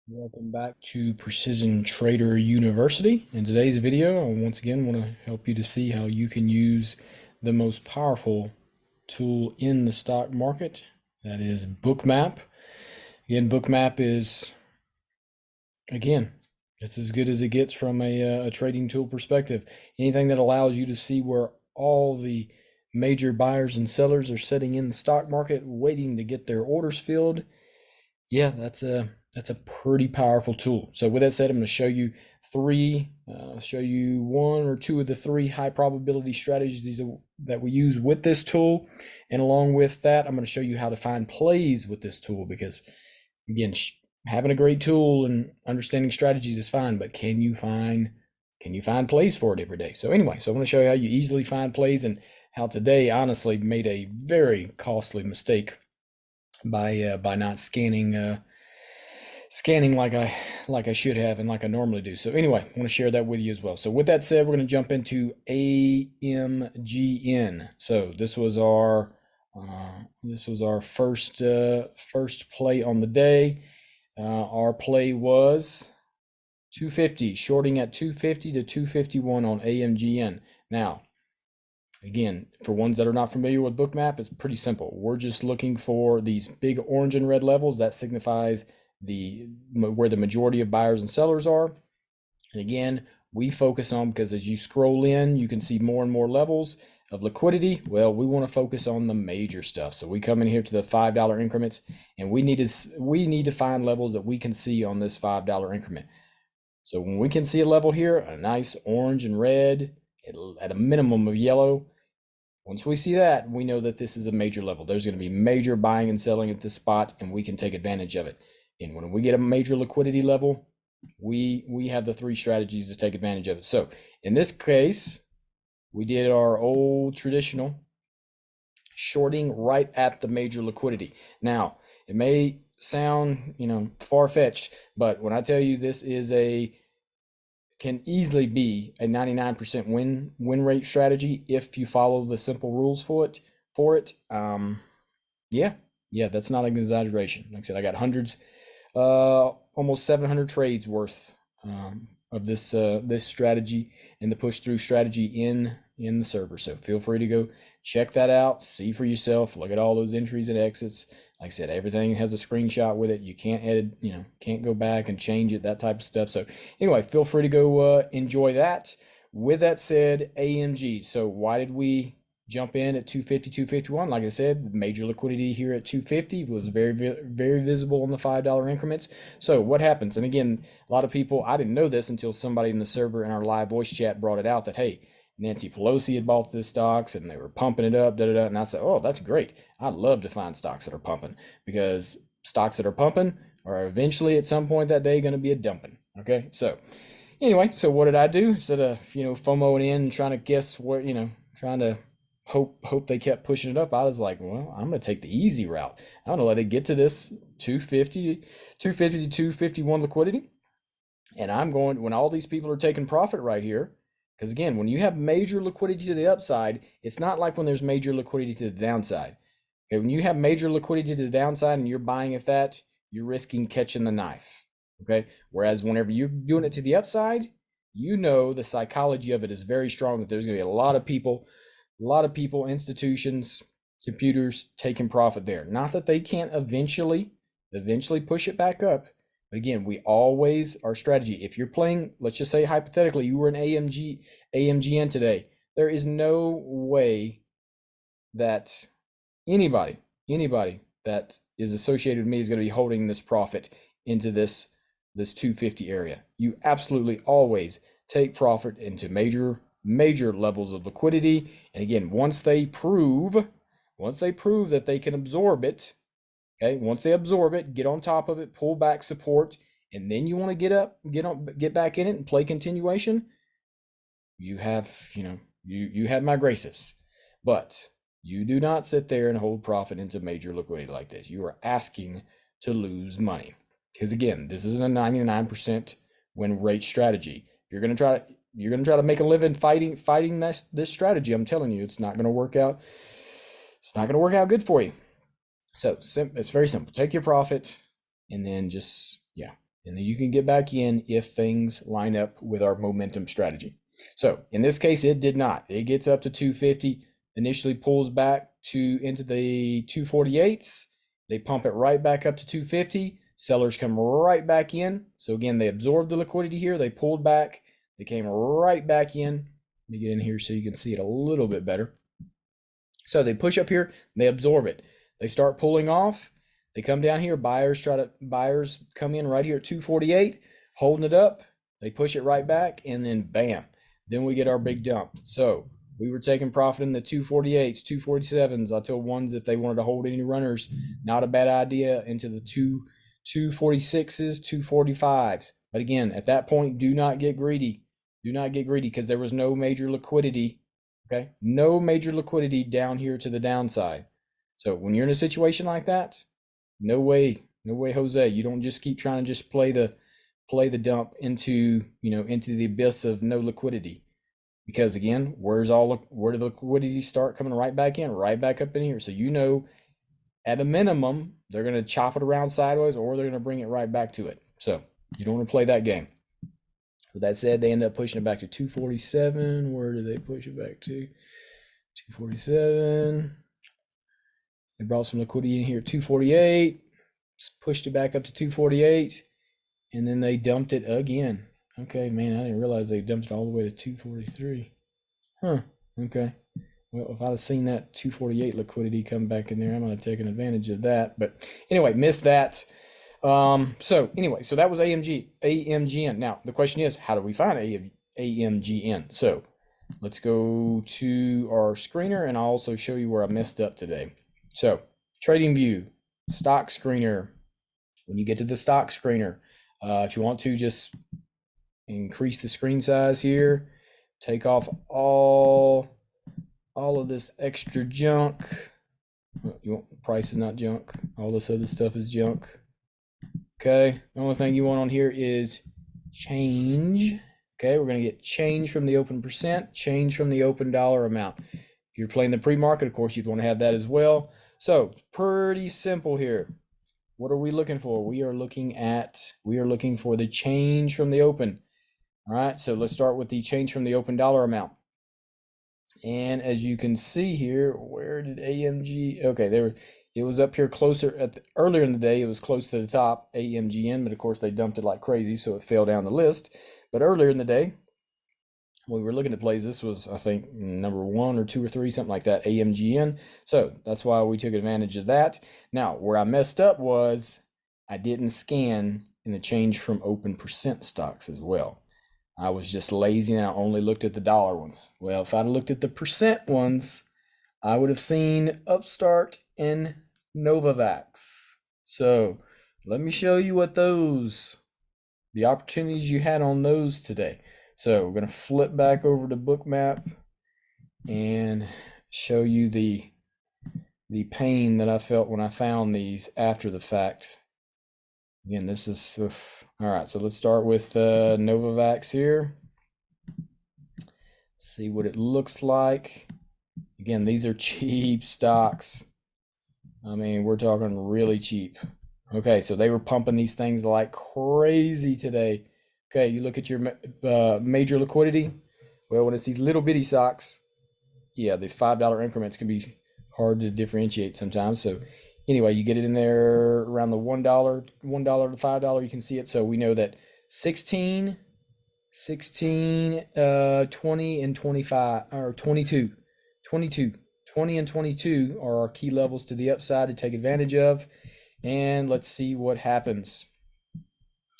Welcome back to Precision Trader University. In today's video, I once again want to help you to see how you can use the most powerful tool in the stock market, that is Bookmap. Again, Bookmap is, again, it's as good as it gets from a trading tool perspective. Anything that allows you to see where all the major buyers and sellers are sitting in the stock market waiting to get their orders filled. Yeah, that's a pretty powerful tool. So with that said, I'm going to show you one or two of the three high probability strategies that we use with this tool. And along with that, I'm going to show you how to find plays with this tool, because again, having a great tool and understanding strategies is fine, but can you find plays for it every day? So anyway, so I'm going to show you how you easily find plays, and how today honestly made a very costly mistake by not scanning like I should have and like I normally do. So anyway, I want to share that with you as well. So with that said, we're going to jump into AMGN. So this was our first play on the day. Our play was 250, shorting at 250 to 251 on AMGN. Now, again, for ones that are not familiar with Bookmap, it's pretty simple. We're just looking for these big orange and red levels. That signifies where the majority of buyers and sellers are. And again, we focus on, because as you scroll in, you can see more and more levels of liquidity. Well, we want to focus on the major stuff. So we come in here to the $5 increments, and we need to find levels that we can see on this $5 increment. So when we can see a level here, a nice orange and red, at a minimum of yellow, once we see that, we know that this is a major level. There's going to be major buying and selling at this spot, and we can take advantage of it. And when we get a major liquidity level, we have the three strategies to take advantage of it. So in this case, we did our old traditional shorting right at the major liquidity. Now, it may sound, far-fetched, but when I tell you this can easily be a 99% win rate strategy if you follow the simple rules for it. Yeah, that's not an exaggeration. Like I said, I got hundreds, almost 700 trades worth of this strategy and the push through strategy in the server. So feel free to go check that out, see for yourself, look at all those entries and exits. Like I said, everything has a screenshot with it. You can't edit, can't go back and change it, that type of stuff. So anyway, feel free to go enjoy that. With that said, AMG. So why did we jump in at 250, 251? Like I said, major liquidity here at 250 was very, very visible on the $5 increments. So what happens? And again, a lot of people, I didn't know this until somebody in the server in our live voice chat brought it out that, hey, Nancy Pelosi had bought this stocks and they were pumping it up, and I said, oh, that's great. I'd love to find stocks that are pumping, because stocks that are pumping are eventually at some point that day going to be a dumping. Okay, so anyway, so what did I do? Instead of FOMOing in and trying to guess what, trying to hope they kept pushing it up, I was like, well, I'm going to take the easy route. I'm going to let it get to this 250 to 251 liquidity, and I'm going, when all these people are taking profit right here. Because again, when you have major liquidity to the upside, it's not like when there's major liquidity to the downside. Okay, when you have major liquidity to the downside and you're buying at that, you're risking catching the knife. Okay, whereas whenever you're doing it to the upside, the psychology of it is very strong, that there's going to be a lot of people, institutions, computers taking profit there. Not that they can't eventually push it back up. But again, our strategy, if you're playing, let's just say hypothetically, you were an AMGN today, there is no way that anybody that is associated with me is going to be holding this profit into this 250 area. You absolutely always take profit into major levels of liquidity. And again, once they prove that they can absorb it, okay, once they absorb it, get on top of it, pull back support, and then you want to get back in it and play continuation, you have my graces. But you do not sit there and hold profit into major liquidity like this. You are asking to lose money, because again, this isn't a 99% win rate strategy. If you're going to try to make a living fighting this strategy, I'm telling you, it's not going to work out. It's not going to work out good for you. So it's very simple. Take your profit, and then and then you can get back in if things line up with our momentum strategy. So in this case, it did not. It gets up to 250, initially pulls back into the 248s. They pump it right back up to 250. Sellers come right back in. So again, they absorbed the liquidity here. They pulled back. They came right back in. Let me get in here so you can see it a little bit better. So they push up here, they absorb it. They start pulling off. They come down here. Buyers come in right here at 248, holding it up. They push it right back, and then bam. Then we get our big dump. So we were taking profit in the 248s, 247s. I told ones if they wanted to hold any runners, not a bad idea, into the 246s, 245s. But again, at that point, do not get greedy. Do not get greedy because there was no major liquidity. Okay, no major liquidity down here to the downside. So when you're in a situation like that, no way, Jose. You don't just keep trying to just play the dump into the abyss of no liquidity. Because again, where did the liquidity start coming right back in, right back up in here? So at a minimum, they're going to chop it around sideways, or they're going to bring it right back to it. So you don't want to play that game. With that said, they end up pushing it back to 247. Where did they push it back to? 247. They brought some liquidity in here at 248. Pushed it back up to 248. And then they dumped it again. Okay, man, I didn't realize they dumped it all the way to 243. Huh, okay. Well, if I'd have seen that 248 liquidity come back in there, I might have taken advantage of that. But anyway, missed that. So that was AMGN. Now, the question is, how do we find AMGN? So let's go to our screener, and I'll also show you where I messed up today. So trading view, stock screener. When you get to the stock screener, if you want to just increase the screen size here, take off all of this extra junk. Price is not junk. All this other stuff is junk. Okay, the only thing you want on here is change. Okay, we're going to get change from the open percent, change from the open dollar amount. If you're playing the pre-market, of course, you'd want to have that as well. So pretty simple here. What are we looking for? We are looking for the change from the open. All right, so let's start with the change from the open dollar amount. And as you can see here, where did AMG? Okay, it was up here closer earlier in the day. It was close to the top, AMGN, but of course they dumped it like crazy, so it fell down the list. But earlier in the day, when we were looking at plays, this was, I think, number 1 or 2 or 3, something like that, AMGN. So that's why we took advantage of that. Now, where I messed up was I didn't scan in the change from open percent stocks as well. I was just lazy and I only looked at the dollar ones. Well, if I'd looked at the percent ones, I would have seen Upstart and Novavax. So let me show you what the opportunities you had on those today. So we're going to flip back over to Bookmap and show you the pain that I felt when I found these after the fact. Again, this is all right. So let's start with Novavax here. See what it looks like. Again, these are cheap stocks. I mean, we're talking really cheap. Okay, so they were pumping these things like crazy today. Okay, you look at your major liquidity. Well, when it's these little bitty stocks, yeah, these $5 increments can be hard to differentiate sometimes. So anyway, you get it in there around the $1 to $5. You can see it. So we know that 16, 20, and 25, or 22, 20 and 22 are our key levels to the upside to take advantage of. And let's see what happens.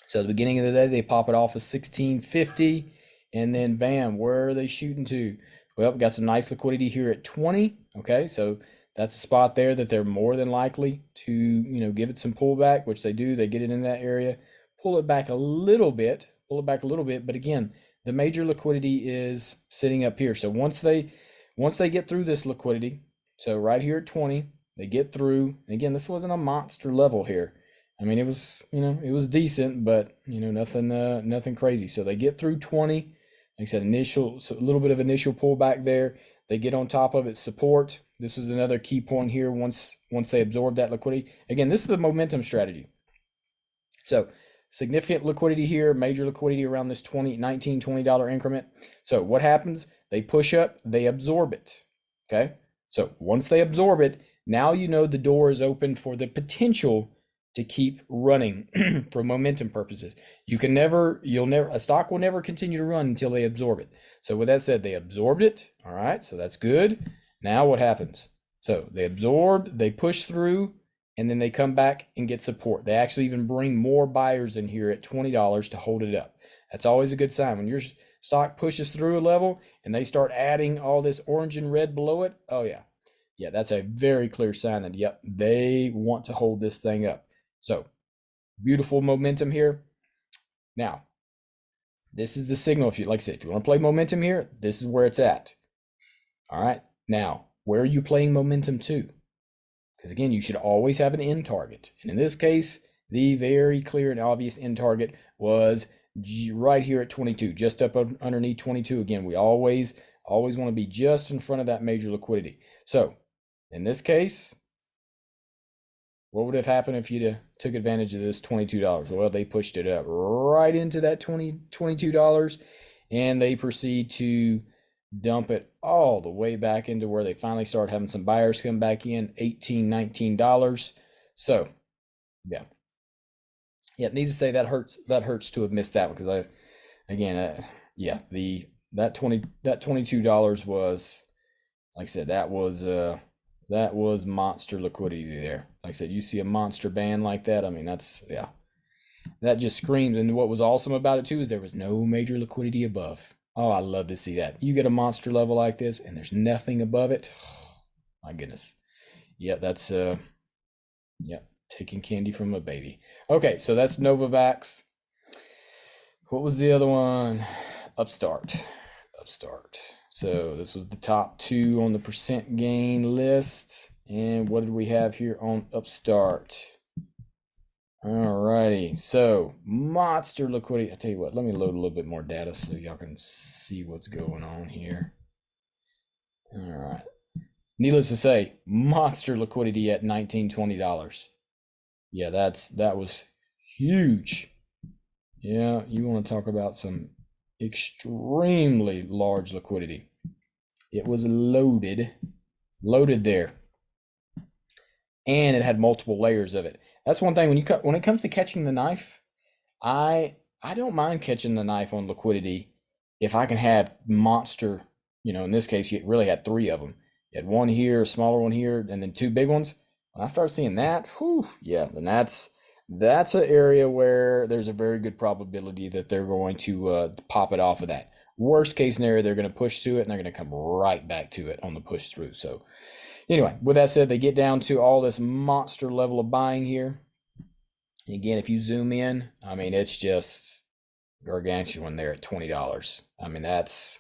So at the beginning of the day, they pop it off at 1650, and then bam, where are they shooting to? Well, we got some nice liquidity here at 20. Okay, so that's a spot there that they're more than likely to, give it some pullback, which they do. They get it in that area, pull it back a little bit. But again, the major liquidity is sitting up here. So once they get through this liquidity, so right here at 20, they get through. And again, this wasn't a monster level here. I mean, it was, it was decent, but nothing crazy. So they get through 20. Like I said, so a little bit of initial pullback there. They get on top of it, support. This is another key point here. Once they absorb that liquidity, again, this is the momentum strategy. So significant liquidity here, major liquidity around this $19, $20 increment. So what happens? They push up, they absorb it. Okay. So once they absorb it, now you know the door is open for the potential to keep running for momentum purposes. A stock will never continue to run until they absorb it. So with that said, they absorbed it. All right. So that's good. Now what happens? So they absorbed, they push through, and then they come back and get support. They actually even bring more buyers in here at $20 to hold it up. That's always a good sign. When your stock pushes through a level and they start adding all this orange and red below it, oh yeah. Yeah, that's a very clear sign that, yep, they want to hold this thing up. So beautiful momentum here. Now, this is the signal. If you, like I said, if you want to play momentum here, this is where it's at. All right. Now, where are you playing momentum to? Because again, you should always have an end target. And in this case, the very clear and obvious end target was right here at 22, just up underneath 22. Again, we always want to be just in front of that major liquidity. So in this case, what would have happened if you'd took advantage of this $22? Well, they pushed it up right into that $22, and they proceed to dump it all the way back into where they finally started having some buyers come back in, $18, $19. So yeah, needs to say that hurts to have missed that one, because that $22 was, like I said, that was monster liquidity there. Like I said, you see a monster band like that, I mean, that just screams. And what was awesome about it too is there was no major liquidity above. Oh, I love to see that. You get a monster level like this and there's nothing above it. Oh, my goodness. Yeah, that's taking candy from a baby. Okay, so that's Novavax. What was the other one? Upstart. So this was the top two on the percent gain list. And what did we have here on Upstart? Alrighty, so monster liquidity. I tell you what, let me load a little bit more data so y'all can see what's going on here. All right. Needless to say, monster liquidity at $19, $20. Yeah, that was huge. Yeah, you want to talk about some extremely large liquidity. It was loaded there, and it had multiple layers of it. That's one thing when it comes to catching the knife, I don't mind catching the knife on liquidity if I can have monster. In this case, you really had three of them. You had one here, a smaller one here, and then two big ones. When I start seeing that, then that's an area where there's a very good probability that they're going to pop it off of that. Worst case scenario, they're going to push to it and they're going to come right back to it on the push through. So anyway, with that said, they get down to all this monster level of buying here. And again, if you zoom in, I mean, it's just gargantuan there at $20. I mean, there's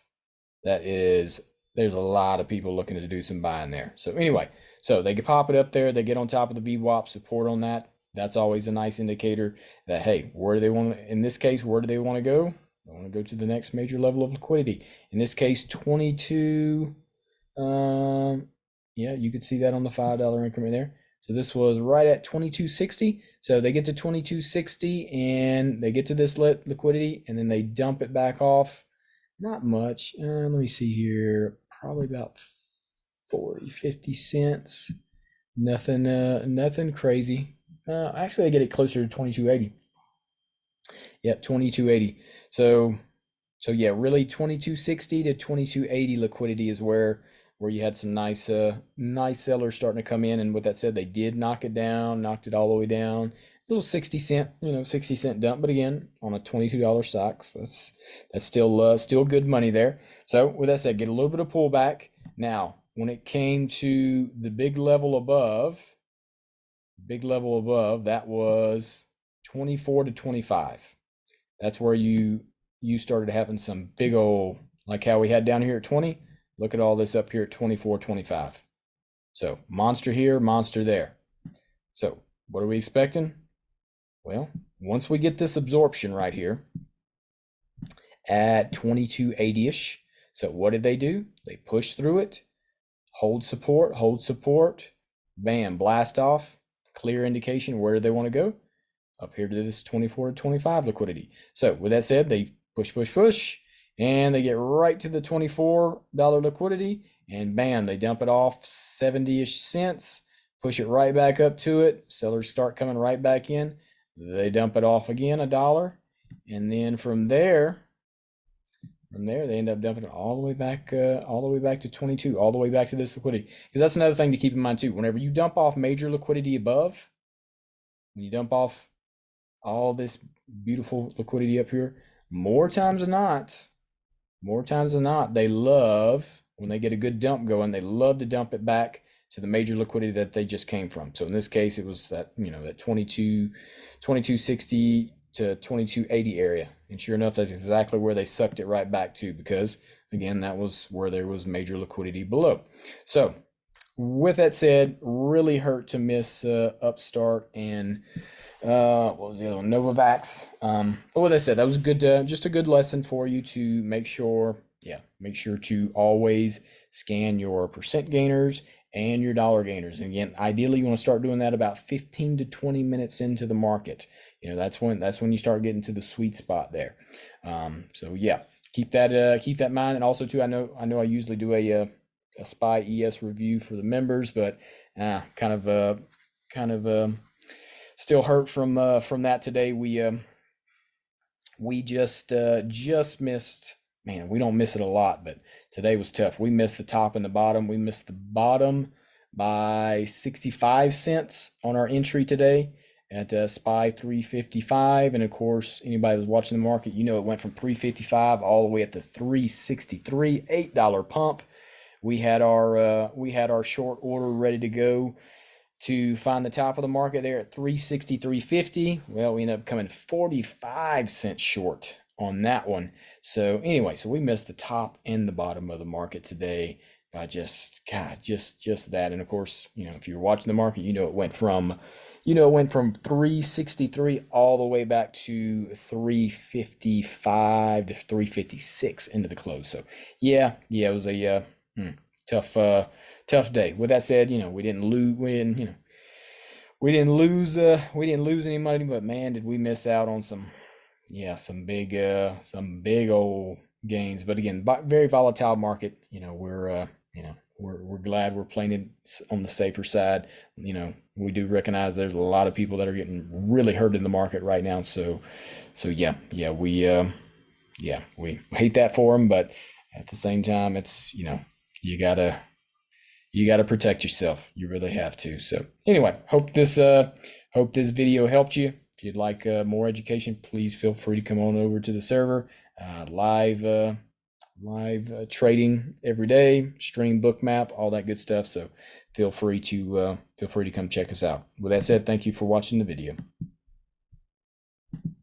a lot of people looking to do some buying there. So anyway, so they can pop it up there. They get on top of the VWAP support on that. That's always a nice indicator that, hey, in this case, where do they want to go? They want to go to the next major level of liquidity. In this case, 22. You could see that on the $5 increment there. So this was right at 22.60. So they get to 22.60 and they get to this liquidity and then they dump it back off. Not much. Let me see here. Probably about 40, 50 cents. Nothing crazy. Actually, I get it closer to 22.80. Yep, 22.80. So yeah, really 22.60 to 22.80 liquidity is where you had some nice sellers starting to come in. And with that said, they did knocked it all the way down. A little 60 cent dump, but again, on a $22 stock, so that's still good money there. So with that said, get a little bit of pullback. Now, when it came to the big level above, that was 24 to 25. That's where you started having some big old, like how we had down here at 20. Look at all this up here at 24, 25. So monster here, monster there. So what are we expecting? Well, once we get this absorption right here at 22.80-ish, so what did they do? They push through it, hold support, bam, blast off, clear indication. Where do they want to go? up here to this 24 to 25 liquidity. So with that said, they push, and they get right to the $24 liquidity, and bam, they dump it off 70-ish cents, push it right back up to it. Sellers start coming right back in. They dump it off again, $1, and then from there they end up dumping it all the way back to 22, all the way back to this liquidity. Because that's another thing to keep in mind too. Whenever you dump off major liquidity above, when you dump off all this beautiful liquidity up here, more times than not, they love, when they get a good dump going, they love to dump it back to the major liquidity that they just came from. So in this case, it was that, that 2260 to 2280 area. And sure enough, that's exactly where they sucked it right back to, because again, that was where there was major liquidity below. So with that said, really hurt to miss Upstart and what was the other one? Novavax. But what I said, that was good. Just a good lesson for you to make sure to always scan your percent gainers and your dollar gainers. And again, ideally, you want to start doing that about 15 to 20 minutes into the market. That's when you start getting to the sweet spot there. So yeah, keep that in mind. And also too, I know I usually do a SPY ES review for the members, but kind of still hurt from that today. We just missed. Man, we don't miss it a lot, but today was tough. We missed the top and the bottom. We missed the bottom by 65 cents on our entry today at SPY 355. And of course, anybody that's watching the market, it went from 355 all the way up to 363, $8 pump. We had our short order ready to go to find the top of the market there at 363.50. Well, we ended up coming 45 cents short on that one. So anyway, we missed the top and the bottom of the market today by just that. And of course, if you're watching the market, it went from 363 all the way back to 355 to 356 into the close. So yeah, it was a tough day. With that said, we didn't lose any money, but man, did we miss out on some big old gains. But again, very volatile market. We're glad we're playing it on the safer side. We do recognize there's a lot of people that are getting really hurt in the market right now. So we hate that for them, but at the same time, it's you gotta protect yourself. You really have to. So anyway, hope this video helped you. If you'd like more education, please feel free to come on over to the server. Live trading every day, stream Bookmap, all that good stuff. So feel free to come check us out. With that said, thank you for watching the video.